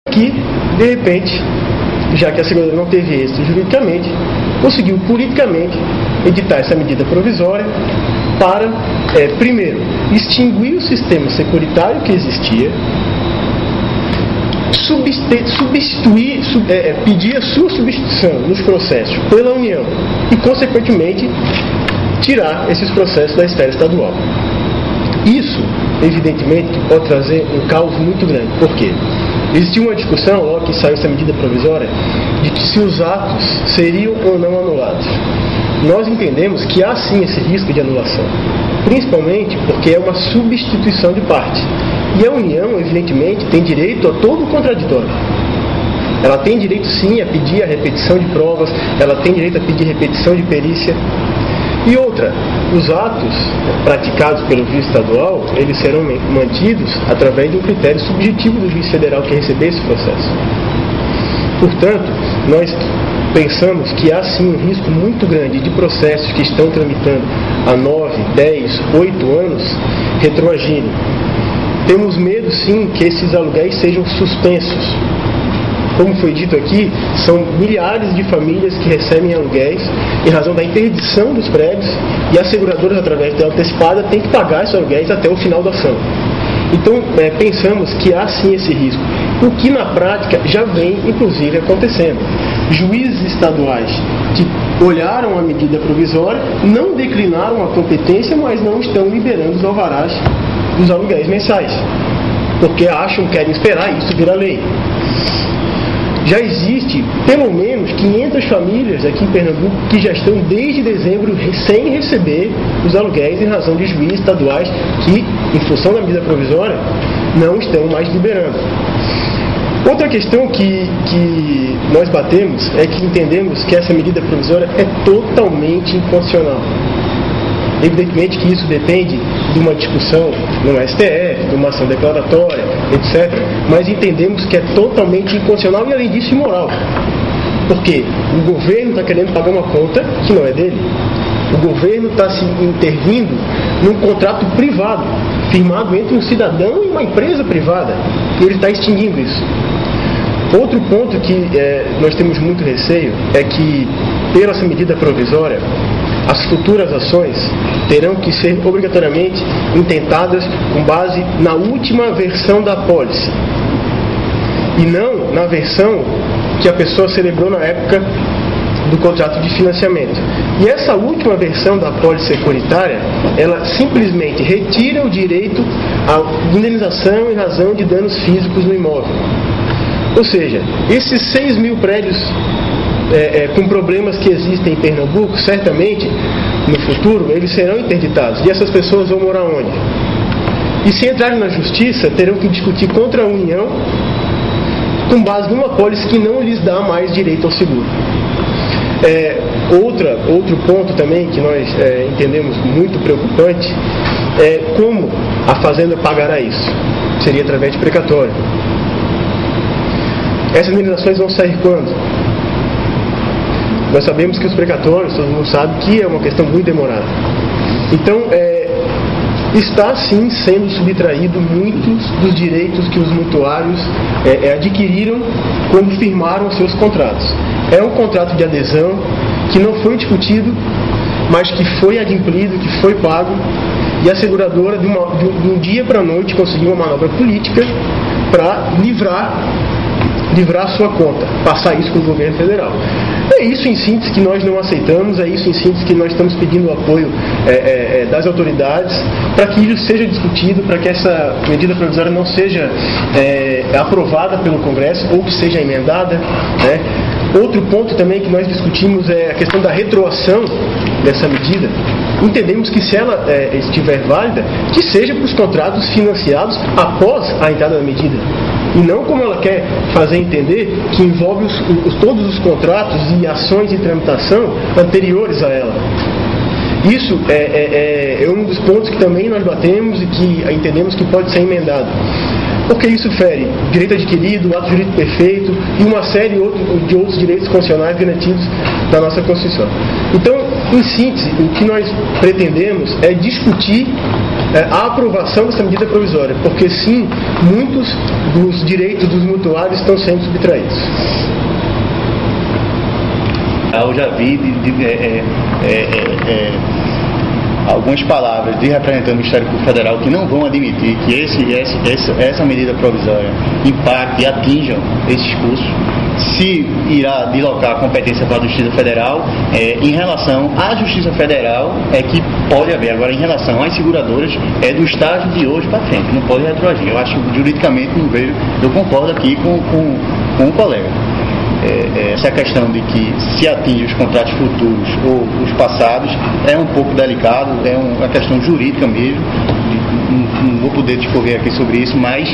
que, de repente, já que a seguradora não teve êxito juridicamente, conseguiu politicamente editar essa medida provisória para, primeiro, extinguir o sistema securitário que existia, pedir a sua substituição nos processos pela União e, consequentemente, tirar esses processos da esfera estadual. Isso, evidentemente, pode trazer um caos muito grande. Por quê? Existiu uma discussão, logo que saiu essa medida provisória, de que se os atos seriam ou não anulados. Nós entendemos que há sim esse risco de anulação, principalmente porque é uma substituição de parte. E a União, evidentemente, tem direito a todo o contraditório. Ela tem direito sim a pedir a repetição de provas, ela tem direito a pedir repetição de perícia. E outra, os atos praticados pelo juiz estadual, eles serão mantidos através de um critério subjetivo do juiz federal que receber esse processo. Portanto, nós pensamos que há sim um risco muito grande de processos que estão tramitando há 9, 10, 8 anos retroagindo. Temos medo sim que esses aluguéis sejam suspensos. Como foi dito aqui, são milhares de famílias que recebem aluguéis em razão da interdição dos prédios e as seguradoras, através da antecipada, têm que pagar esses aluguéis até o final da ação. Então, pensamos que há sim esse risco, o que na prática já vem, inclusive, acontecendo. Juízes estaduais que olharam a medida provisória, não declinaram a competência, mas não estão liberando os alvarás dos aluguéis mensais, porque querem esperar isso virar lei. Já existe pelo menos 500 famílias aqui em Pernambuco que já estão desde dezembro sem receber os aluguéis em razão de juízes estaduais que, em função da medida provisória, não estão mais liberando. Outra questão que nós batemos é que entendemos que essa medida provisória é totalmente inconstitucional. Evidentemente que isso depende de uma discussão no STF, de uma ação declaratória, etc. Mas entendemos que é totalmente inconstitucional e, além disso, imoral. Porque o governo está querendo pagar uma conta que não é dele. O governo está se intervindo num contrato privado, firmado entre um cidadão e uma empresa privada. E ele está extinguindo isso. Outro ponto que nós temos muito receio é que, pela essa medida provisória, as futuras ações terão que ser obrigatoriamente intentadas com base na última versão da apólice e não na versão que a pessoa celebrou na época do contrato de financiamento. E essa última versão da apólice securitária, ela simplesmente retira o direito à indenização em razão de danos físicos no imóvel. Ou seja, esses 6 mil prédios com problemas que existem em Pernambuco, certamente, no futuro, eles serão interditados. E essas pessoas vão morar onde? E se entrarem na justiça, terão que discutir contra a União com base numa apólice que não lhes dá mais direito ao seguro. Outro ponto também que nós entendemos muito preocupante é como a Fazenda pagará isso. Seria através de precatório. Essas indenizações vão sair quando? Nós sabemos que os precatórios, todo mundo sabe que é uma questão muito demorada. Então, está sim sendo subtraído muitos dos direitos que os mutuários adquiriram quando firmaram seus contratos. É um contrato de adesão que não foi discutido, mas que foi adimplido, que foi pago, e a seguradora, de um dia para a noite, conseguiu uma manobra política para livrar a sua conta, passar isso para o governo federal. É isso em síntese que nós não aceitamos, é isso em síntese que nós estamos pedindo o apoio das autoridades para que isso seja discutido, para que essa medida provisória não seja aprovada pelo Congresso ou que seja emendada, né? Outro ponto também que nós discutimos é a questão da retroação dessa medida. Entendemos que se ela estiver válida, que seja para os contratos financiados após a entrada da medida. E não como ela quer fazer entender, que envolve todos os contratos e ações de tramitação anteriores a ela. Isso é um dos pontos que também nós batemos e que entendemos que pode ser emendado. Porque isso fere direito adquirido, ato jurídico perfeito e uma série de outros direitos constitucionais garantidos da nossa Constituição. Então, em síntese, o que nós pretendemos é discutir a aprovação dessa medida provisória, porque sim, muitos dos direitos dos mutuários estão sendo subtraídos. Eu já vi algumas palavras de representantes do Ministério Público Federal que não vão admitir que essa medida provisória impacte e atinja esses cursos, se irá deslocar a competência para a Justiça Federal. Em relação à Justiça Federal é que pode haver. Agora, em relação às seguradoras, é do estágio de hoje para frente, não pode retroagir. Eu acho que juridicamente não vejo, eu concordo aqui com o colega. Essa questão de que se atinge os contratos futuros ou os passados é um pouco delicado, é uma questão jurídica mesmo, não vou poder discorrer aqui sobre isso, mas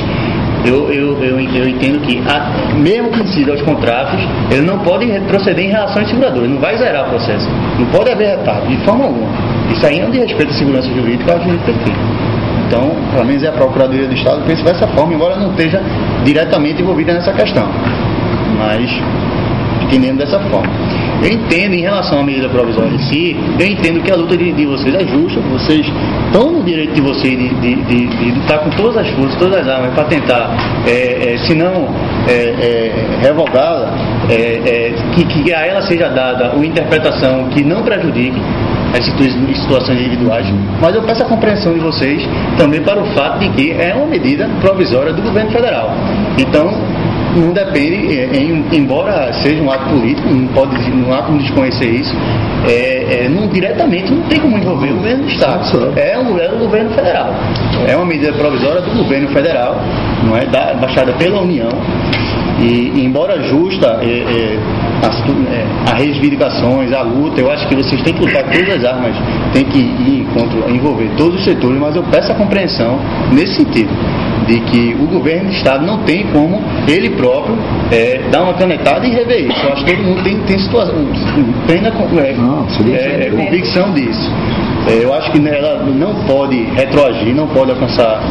eu entendo que, mesmo que incida aos contratos, ele não pode retroceder em relação às seguradoras, não vai zerar o processo, não pode haver retardo, de forma alguma. Isso aí não diz respeito à segurança jurídica, ao direito perfeito. Então, pelo menos é a Procuradoria do Estado que pensa dessa forma, embora não esteja diretamente envolvida nessa questão, mas entendendo dessa forma. Eu entendo, em relação à medida provisória em si, eu entendo que a luta de vocês é justa, vocês estão no direito de vocês de lutar com todas as forças, todas as armas, para tentar, se não revogá-la, que a ela seja dada uma interpretação que não prejudique as situações individuais, mas eu peço a compreensão de vocês também para o fato de que é uma medida provisória do governo federal. Então, não depende, embora seja um ato político, não há como desconhecer isso, diretamente não tem como envolver o governo do Estado, é o governo federal, é uma medida provisória do governo federal, não é baixada pela União, e embora justa as reivindicações, a luta, eu acho que vocês têm que lutar com todas as armas, tem que envolver todos os setores, mas eu peço a compreensão nesse sentido, de que o governo do Estado não tem como ele próprio dar uma canetada e rever isso. Eu acho que todo mundo tem situação, plena convicção disso. Eu acho que ela não pode retroagir, não pode alcançar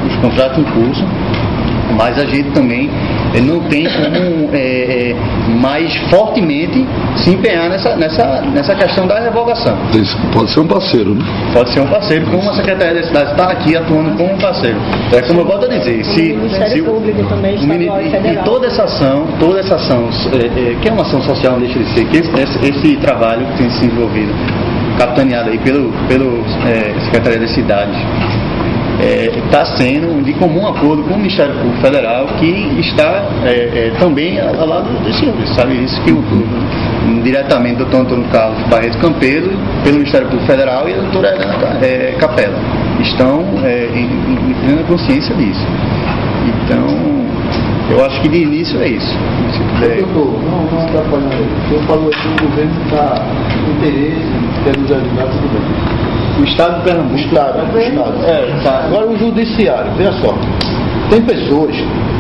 os contratos em curso, mas a gente também não tem como mais fortemente se empenhar nessa questão da revogação. Isso pode ser um parceiro, né? Pode ser um parceiro, como a Secretaria da Cidade está aqui atuando como um parceiro. É como eu volto a dizer, se Público também, estadual e federal. E toda essa ação, que é uma ação social, não deixa de ser, que esse trabalho que tem se envolvido, capitaneado aí pelo Secretaria das Cidades, está sendo de comum acordo com o Ministério Público Federal, que está também ao lado dos senhores, sabe? Isso que diretamente o Dr. Antônio Carlos Barreto Campelo, pelo Ministério Público Federal, e a doutora Helena Capella estão em plena consciência disso. Então, eu acho que de início é isso. Se puder... Doutor, não atrapalhando aí. O senhor falou aqui que o governo está com interesse em ter nos ajudado, tudo bem. O Estado de Pernambuco. O Estado. Tá. Agora o Judiciário, veja só. Tem pessoas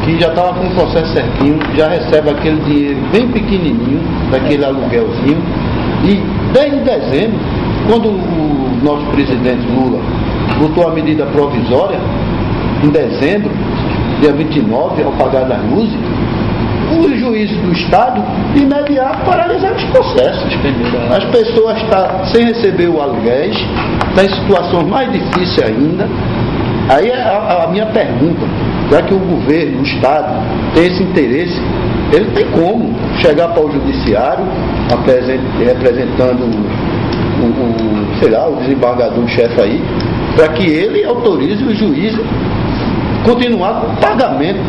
que já estavam com o processo certinho, já recebem aquele dinheiro bem pequenininho, daquele aluguelzinho, e desde dezembro, quando o nosso presidente Lula botou a medida provisória, em dezembro, dia 29, ao pagar das luzes, os juízes do Estado, de imediato, paralisaram os processos. As pessoas estão sem receber o aluguéis, estão em situações mais difíceis ainda. Aí a minha pergunta, já que o governo, o Estado, tem esse interesse, ele tem como chegar para o Judiciário, representando o desembargador-chefe aí, para que ele autorize o juiz continuar com o pagamento.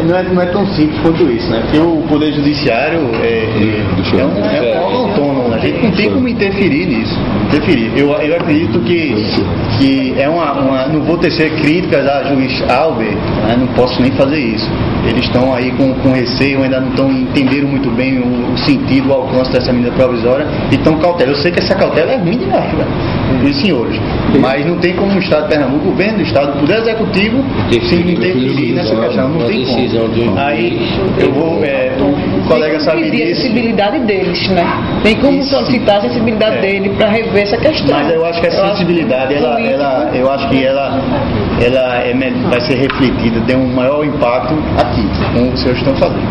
Não é tão simples quanto isso, né? Porque o Poder Judiciário é um órgão autônomo, a gente não tem como interferir nisso. Eu acredito que não vou tecer críticas a juiz Albert, né? Não posso nem fazer isso. Eles estão aí com receio, ainda não estão entendendo muito bem o sentido, o alcance dessa medida provisória e estão cautela. Eu sei que essa cautela é ruim demais, os senhores, mas não tem como o Estado de Pernambuco, o governo do Estado, o Poder Executivo, se interferir nessa questão, não tem como. Aí eu vou, o colega sabe disso. A sensibilidade deles, né? Tem como solicitar a sensibilidade dele para rever essa questão. Mas eu acho que a sensibilidade, eu acho que ela vai ser refletida, tem um maior impacto aqui, como os senhores estão fazendo.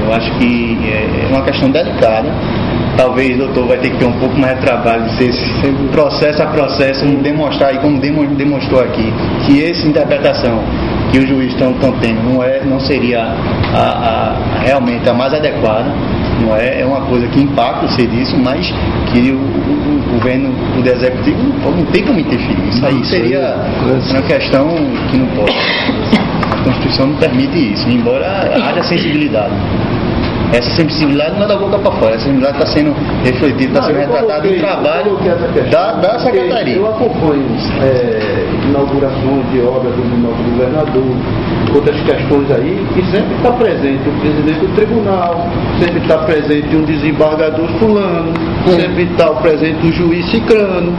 Eu acho que é uma questão delicada, talvez, doutor, vai ter que ter um pouco mais de trabalho, de ser processo a processo, demonstrar, e como demonstrou aqui, que essa interpretação que os juízes estão tendo não seria realmente a mais adequada, não é uma coisa que impacta o serviço, mas que o governo, o poder executivo não tem como interferir. Isso aí seria uma questão que não pode. A Constituição não permite isso, embora haja sensibilidade. Essa sensibilidade não é da boca para fora, essa sensibilidade está sendo refletida, está sendo retratada no trabalho da Secretaria. Eu acompanho inaugurações de obras do novo governador, outras questões aí, e sempre está presente o presidente do tribunal, sempre está presente um desembargador fulano, sempre está presente o juiz cicrano,